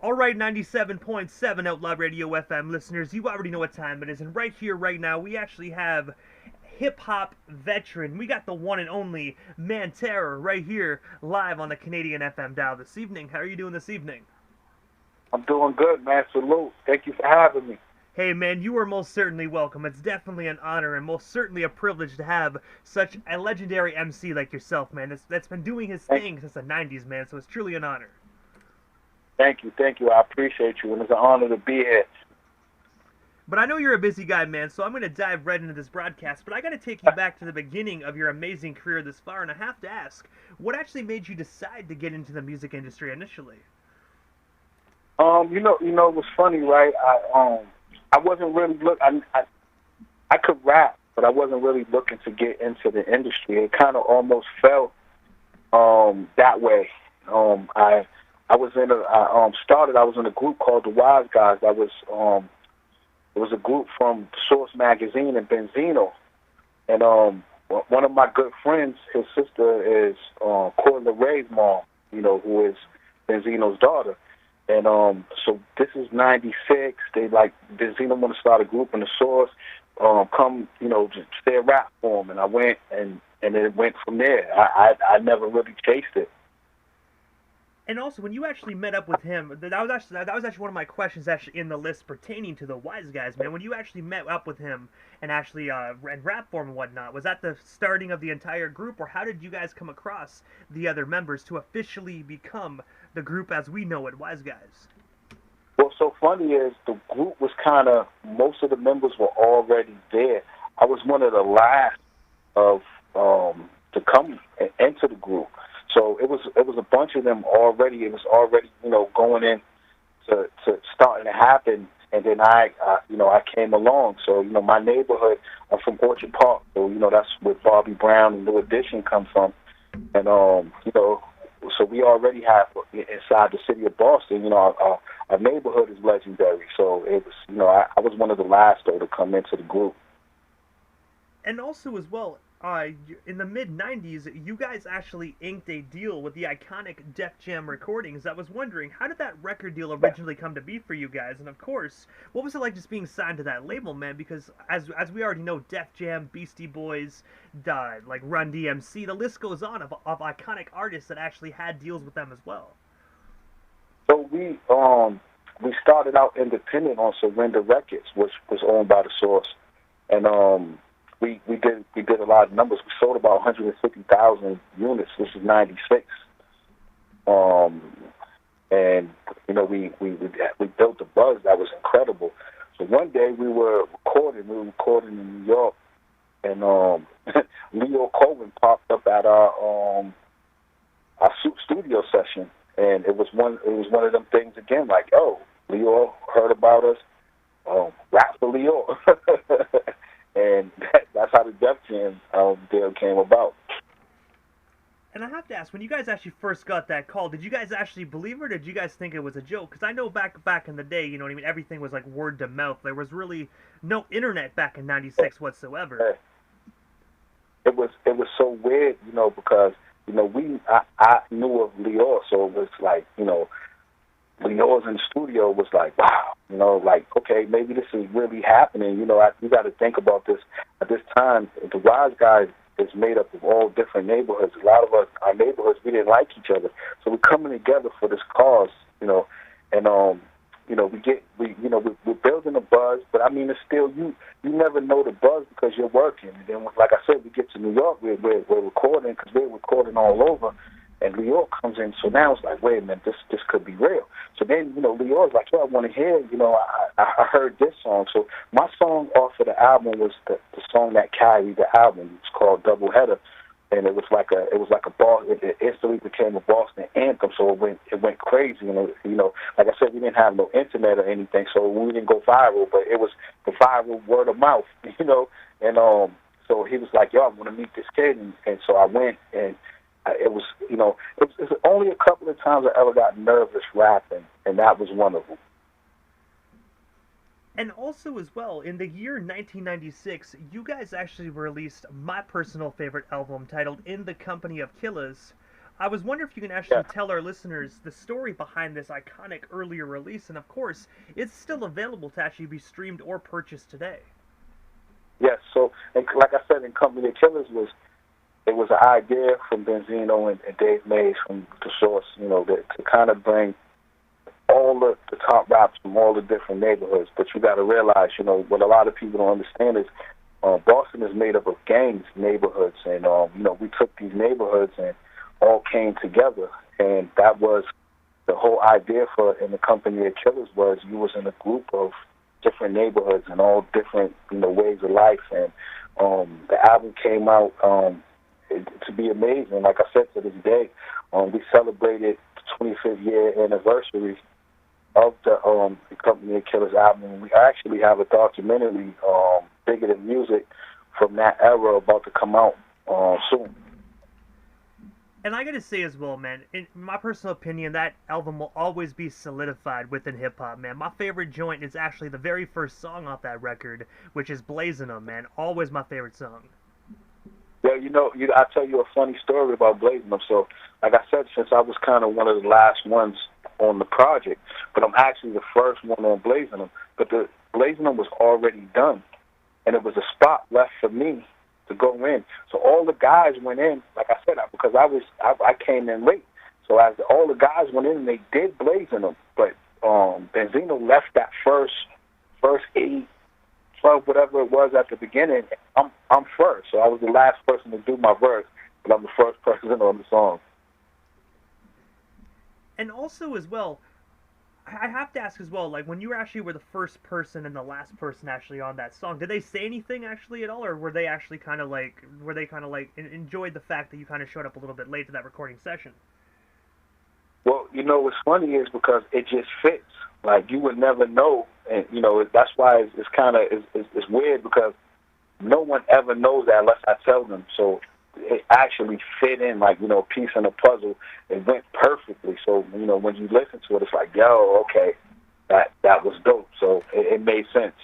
All right, 97.7 Outlaw Radio FM listeners, you already know what time it is, and right here, right now, we actually have hip hop veteran. We got the one and only Man Terror right here, live on the Canadian FM dial this evening. How are you doing this evening? I'm doing good, man. Salute. Thank you for having me. Hey man, you are most certainly welcome. It's definitely an honor and most certainly a privilege to have such a legendary MC like yourself, man. That's been doing his Thank, thing since the 90s, man, so it's truly an honor. thank you, thank you. I appreciate you, and it's an honor to be here. But I know you're a busy guy, man, so I'm going to dive right into this broadcast. But I got to take you back to the beginning of your amazing career this far, and I have to ask, what actually made you decide to get into the music industry initially? It was funny, right? I wasn't really I could rap, but I wasn't really looking to get into the industry. It kind of almost felt that way. I was in I was in a group called the WizeGuyz. It was a group from Source Magazine and Benzino. And one of my good friends, his sister is CKOR-DB's mom, who is Benzino's daughter. And so this is '96. They like Benzino want to start a group in the Source. Come, just stay a rap for him. And I went, and it went from there. I never really chased it. And also, when you actually met up with him, that was actually one of my questions actually in the list pertaining to the WizeGuyz, man. When you actually met up with him and actually and rap for him and whatnot, was that the starting of the entire group, or how did you guys come across the other members to officially become the group as we know it, WizeGuyz? What's so funny is the group was most of the members were already there. I was one of the last of to come into the group. So it was a bunch of them already. It was already going in to starting to happen, and then I came along. So my neighborhood, I'm from Orchard Park, so that's where Bobby Brown and New Edition come from, and so we already have inside the city of Boston. Our neighborhood is legendary. So it was I was one of the last though to come into the group. And also as well, in the mid '90s, you guys actually inked a deal with the iconic Def Jam Recordings. I was wondering, how did that record deal originally come to be for you guys? And of course, what was it like just being signed to that label, man? Because as we already know, Def Jam, Beastie Boys, like Run DMC, the list goes on of iconic artists that actually had deals with them as well. So we started out independent on Surrender Records, which was owned by the Source, and we did a lot of numbers. We sold about 150,000 units. This is '96, and we built a buzz that was incredible. So one day we were recording in New York, and Leo Cohen popped up at our studio session, and it was one of them things again, like, oh, Leo heard about us, rap for Leo. And that's how the Def Jam deal came about. And I have to ask, when you guys actually first got that call, did you guys actually believe it, or did you guys think it was a joke? Because I know back in the day, you know what I mean, everything was like word to mouth. There was really no internet back in '96 whatsoever. It was so weird, because I knew of Leo, so it was like, Leo's in the studio was like, wow, like, okay, maybe this is really happening. You got to think about this. At this time, the WizeGuyz is made up of all different neighborhoods. A lot of us, our neighborhoods, we didn't like each other, so we're coming together for this cause, and we're building a buzz. But I mean, it's still you never know the buzz because you're working. And then, like I said, we get to New York, we're recording because we're recording all over. And Leo comes in, so now it's like, wait a minute, this could be real. So then, Leo's like, I want to hear, I heard this song. So my song off of the album was the song that carried the album. It's called Doubleheader, and it was like a Boston. It instantly became a Boston anthem. So it went crazy. Like I said, we didn't have no internet or anything, so we didn't go viral. But it was the viral word of mouth, And so he was like, yo, I want to meet this kid, and so I went and. It was only a couple of times I ever got nervous rapping, and that was one of them. And also as well, in the year 1996, you guys actually released my personal favorite album titled In the Company of Killers. I was wondering if you can actually tell our listeners the story behind this iconic earlier release, and of course, it's still available to actually be streamed or purchased today. Yes, so and like I said, in Company of Killers it was an idea from Benzino and Dave Mays from the Source, to kind of bring all the top raps from all the different neighborhoods. But you got to realize, what a lot of people don't understand is Boston is made up of gangs, neighborhoods, and we took these neighborhoods and all came together, and that was the whole idea for in the Company of Killers was you was in a group of different neighborhoods and all different ways of life, and the album came out to be amazing. Like I said, to this day, we celebrated the 25th year anniversary of the Company of Killers album. We actually have a documentary, Bigger Than Music, from that era about to come out soon. And I gotta say as well, man, in my personal opinion, that album will always be solidified within hip-hop, man. My favorite joint is actually the very first song off that record, which is Blazin' 'Em, man. Always my favorite song. Well, I'll tell you a funny story about Blazin' 'Em. So, like I said, since I was kind of one of the last ones on the project, but I'm actually the first one on Blazin' 'Em. But the Blazin' 'Em was already done, and it was a spot left for me to go in. So all the guys went in, like I said, because I came in late. So as all the guys went in, they did Blazin' 'Em, but Benzino left that first 8, 12, whatever it was at the beginning. I'm first, so I was the last person to do my verse, but I'm the first person on the song. And also as well, I have to ask as well, like when you actually were the first person and the last person actually on that song, did they say anything actually at all, or were they actually kind of like enjoyed the fact that you kind of showed up a little bit late to that recording session? Well, what's funny is because it just fits. Like you would never know, and that's why it's kind of it's weird because no one ever knows that unless I tell them. So it actually fit in like a piece in a puzzle. It went perfectly. So when you listen to it, it's like, yo, okay, that was dope. So it made sense.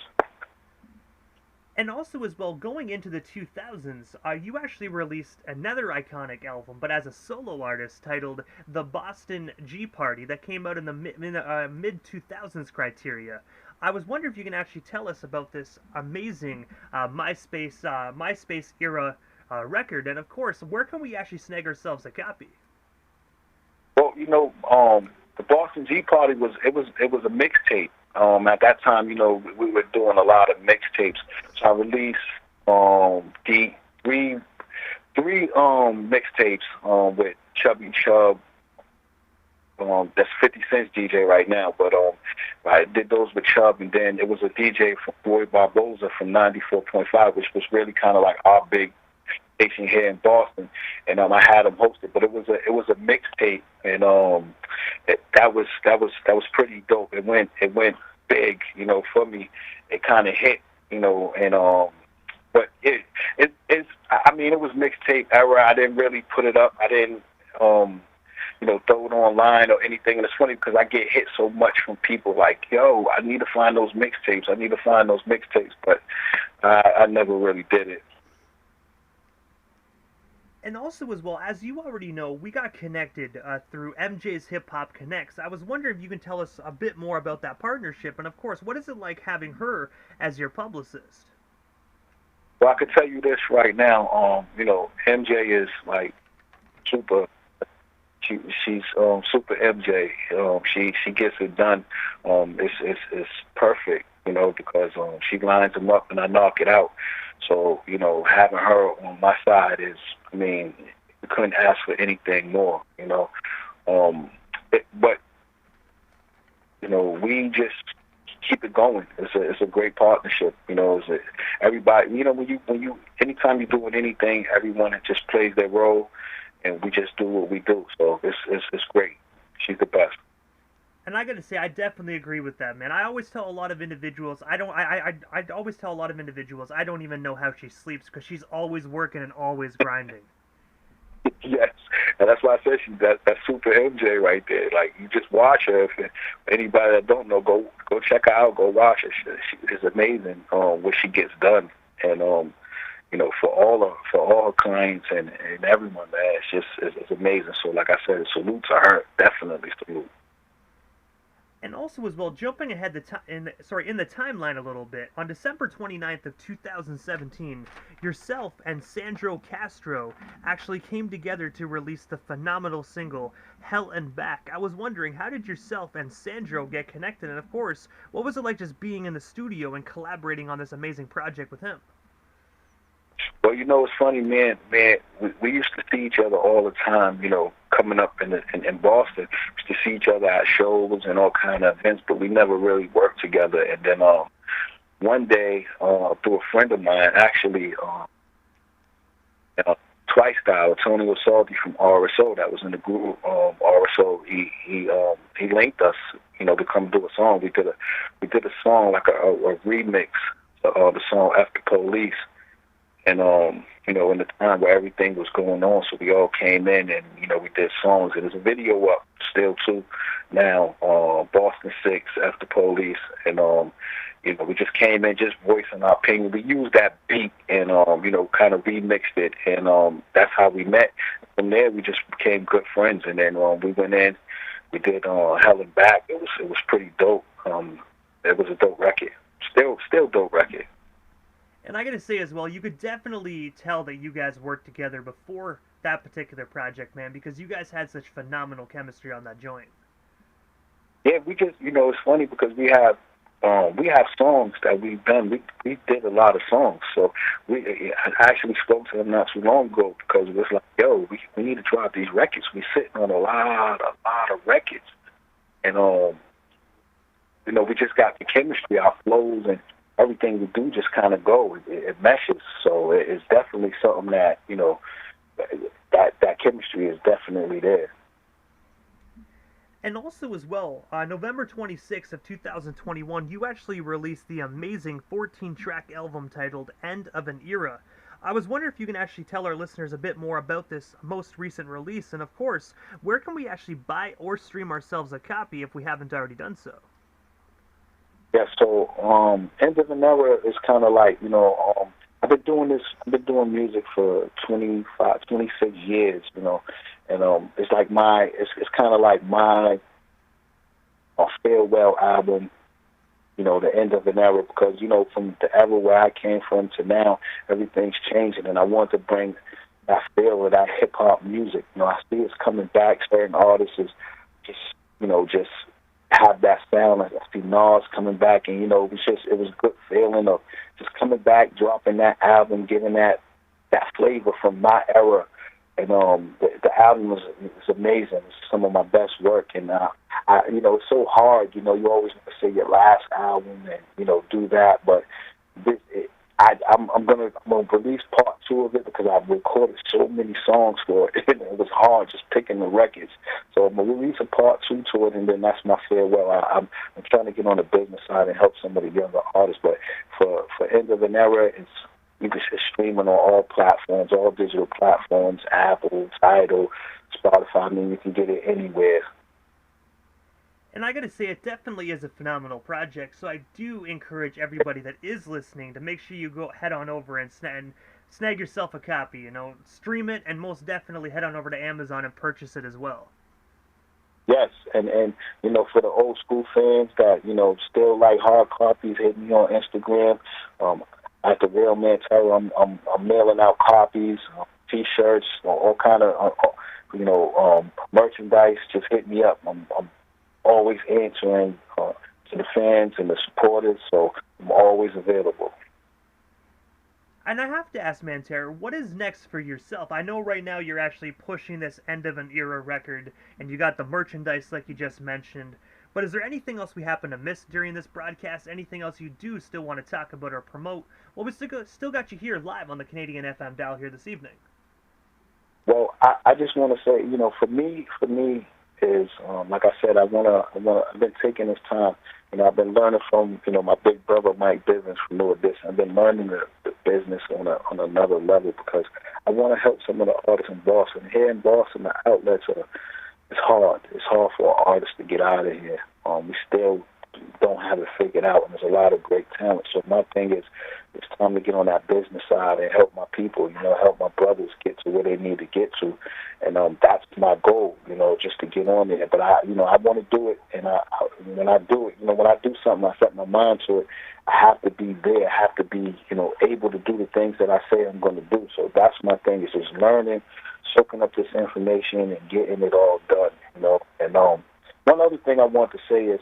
And also as well, going into the 2000s, you actually released another iconic album, but as a solo artist, titled The Boston G Party, that came out in the mid-2000s criteria. I was wondering if you can actually tell us about this amazing MySpace era record, and of course, where can we actually snag ourselves a copy? Well, the Boston G Party was a mixtape. At that time, we were doing a lot of mixtapes. So I released the three mixtapes with Chubby Chub. That's 50 Cent's DJ right now, but I did those with Chubb, and then it was a DJ from Roy Barboza from 94.5, which was really kind of like our big station here in Boston, and I had him hosted. But it was a mixtape, and that was pretty dope. It went big, for me. It kind of hit, and but it was mixtape era. I didn't really put it up. I didn't throw it online or anything. And it's funny because I get hit so much from people like, yo, I need to find those mixtapes. But I never really did it. And also as well, as you already know, we got connected through MJs Hip Hop Connects. I was wondering if you can tell us a bit more about that partnership, and of course, what is it like having her as your publicist? Well, I can tell you this right now. MJ is like super. She's super MJ. She gets it done. It's perfect, because she lines them up and I knock it out. So, having her on my side is, you couldn't ask for anything more, but we just keep it going. It's a great partnership, everybody, anytime you're doing anything, everyone just plays their role, and we just do what we do. So it's great. She's the best. And I gotta say, I definitely agree with that, man. I always tell a lot of individuals, I always tell a lot of individuals, I don't even know how she sleeps, because she's always working and always grinding. Yes, and that's why I said she's that super MJ right there. Like, you just watch her. If anybody that don't know, go check her out. Go watch her. She is amazing what she gets done. And, for all her clients and everyone, man. It's just it's amazing. So like I said, salute to her, definitely salute. And also as well, jumping ahead in the timeline a little bit, on December 29th of 2017, yourself and Sandro Castro actually came together to release the phenomenal single Hell and Back. I was wondering, how did yourself and Sandro get connected? And of course, what was it like just being in the studio and collaborating on this amazing project with him? Well, it's funny, man. We used to see each other all the time, coming up in Boston. We used to see each other at shows and all kind of events, but we never really worked together. And then one day, through a friend of mine, actually, Twice Style, Tony Salty from RSO, that was in the group RSO. He linked us, to come do a song. We did a song like a remix of the song After Police. And, in the time where everything was going on, so we all came in and, we did songs. And there's a video up still, too, now, Boston 6, After Police. And, we just came in just voicing our opinion. We used that beat and, kind of remixed it. And that's how we met. From there, we just became good friends. And then we went in, we did Hell and Back. It was pretty dope. It was a dope record. Still dope record. And I gotta say as well, you could definitely tell that you guys worked together before that particular project, man, because you guys had such phenomenal chemistry on that joint. Yeah, we just, it's funny because we have songs that we've done. We did a lot of songs, so I actually spoke to them not too long ago because it was like, yo, we need to drop these records. We sitting on a lot of records, and we just got the chemistry, our flows, and everything we do just kind of go. It meshes. So it's definitely something that, that chemistry is definitely there. And also as well, November 26th of 2021, you actually released the amazing 14-track album titled End of an Era. I was wondering if you can actually tell our listeners a bit more about this most recent release, and of course, where can we actually buy or stream ourselves a copy if we haven't already done so? Yeah, so End of an Era is kind of like, I've been doing music for 25, 26 years, and it's like it's kind of like my farewell album, the End of an Era, because, from the era where I came from to now, everything's changing, and I want to bring that feel of that hip-hop music. I see it's coming back. Certain artists is just have that sound. I see Nas coming back, and it was a good feeling of just coming back, dropping that album, giving that flavor from my era. And the album is amazing. It's some of my best work, and it's so hard. You always want to say your last album and do that, but I'm gonna release part 2 of it because I've recorded so many songs for it. It was hard just picking the records. So I'm gonna release a part 2 to it, and then that's my farewell. I'm trying to get on the business side and help some of the younger artists. But for End of an Era, you can streaming on all platforms, all digital platforms, Apple, Tidal, Spotify. I mean, you can get it anywhere. And I gotta say, it definitely is a phenomenal project, so I do encourage everybody that is listening to make sure you go head on over and snag yourself a copy, stream it, and most definitely head on over to Amazon and purchase it as well. Yes, and for the old school fans that, still like hard copies, hit me on Instagram. At the Real Man Terror, I'm mailing out copies, T-shirts, all kind of, merchandise. Just hit me up. I'm always answering to the fans and the supporters, so I'm always available. And I have to ask, Manter, what is next for yourself? I know right now you're actually pushing this End of an Era record, and you got the merchandise like you just mentioned. But is there anything else we happen to miss during this broadcast? Anything else you do still want to talk about or promote? Well, we still got you here live on the Canadian FM dial here this evening. Well, I just want to say, for me is, like I said, I've been taking this time. I've been learning from, my big brother, Mike Bivens from New Edition. I've been learning the business on another level because I want to help some of the artists in Boston. Here in Boston, the outlets it's hard. It's hard for artists to get out of here. We still don't have it figured out, and there's a lot of great talent. So my thing is, it's time to get on that business side and help my people, help my brothers get to where they need to get to, and that's my goal, just to get on there. But I want to do it, and when I do it, when I do something, I set my mind to it. I have to be there. I have to be, able to do the things that I say I'm going to do. So that's my thing, is just learning, soaking up this information, and getting it all done, And one other thing I want to say is,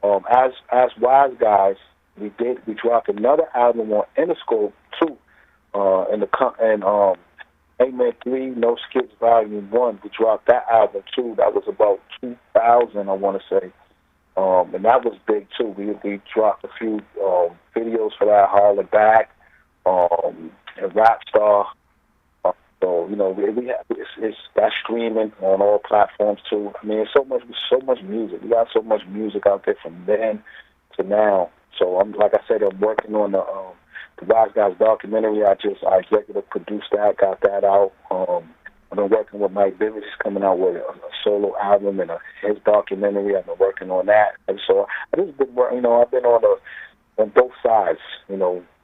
as WizeGuyz, we dropped another album on Interscope 2, and Amen 3, No Skips Volume 1. We dropped that album too. That was about 2000, I want to say. And that was big too. We dropped a few videos for that, Holler Back, and Rap Star. So we have that's streaming on all platforms too. I mean, it's so much music. We got so much music out there from then to now. So like I said, I'm working on the WizeGuyz documentary. I executive produced that, got that out. I've been working with Mike Bivens. He's coming out with a solo album and his documentary. I've been working on that, and so I just been working. I've been on both sides.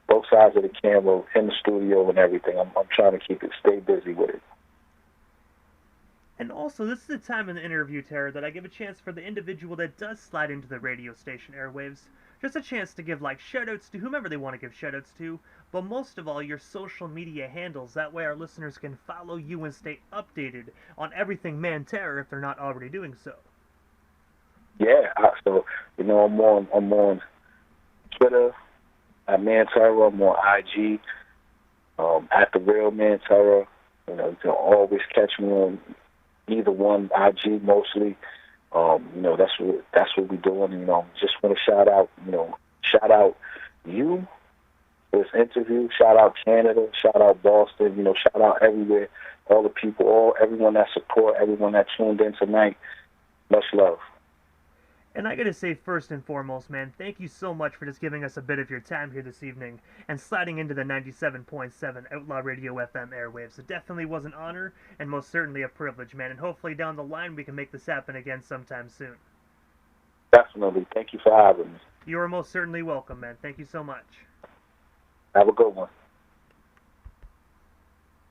Both sides of the camera, in the studio and everything. I'm trying to stay busy with it. And also, this is the time in the interview, Tara, that I give a chance for the individual that does slide into the radio station airwaves, just a chance to give, shoutouts to whomever they want to give shoutouts to, but most of all, your social media handles. That way our listeners can follow you and stay updated on everything Man Terror if they're not already doing so. Yeah, so, I'm on Twitter, at Man Terror. I'm on IG, at The Real Man Terror. You can always catch me on either one, IG mostly. That's what we're doing. Just want to shout out you for this interview. Shout out Canada. Shout out Boston. Shout out everywhere. All the people, everyone that support, everyone that tuned in tonight. Much love. And I gotta say, first and foremost, man, thank you so much for just giving us a bit of your time here this evening and sliding into the 97.7 Outlaw Radio FM airwaves. It definitely was an honor and most certainly a privilege, man, and hopefully down the line we can make this happen again sometime soon. Definitely. Thank you for having me. You are most certainly welcome, man. Thank you so much. Have a good one.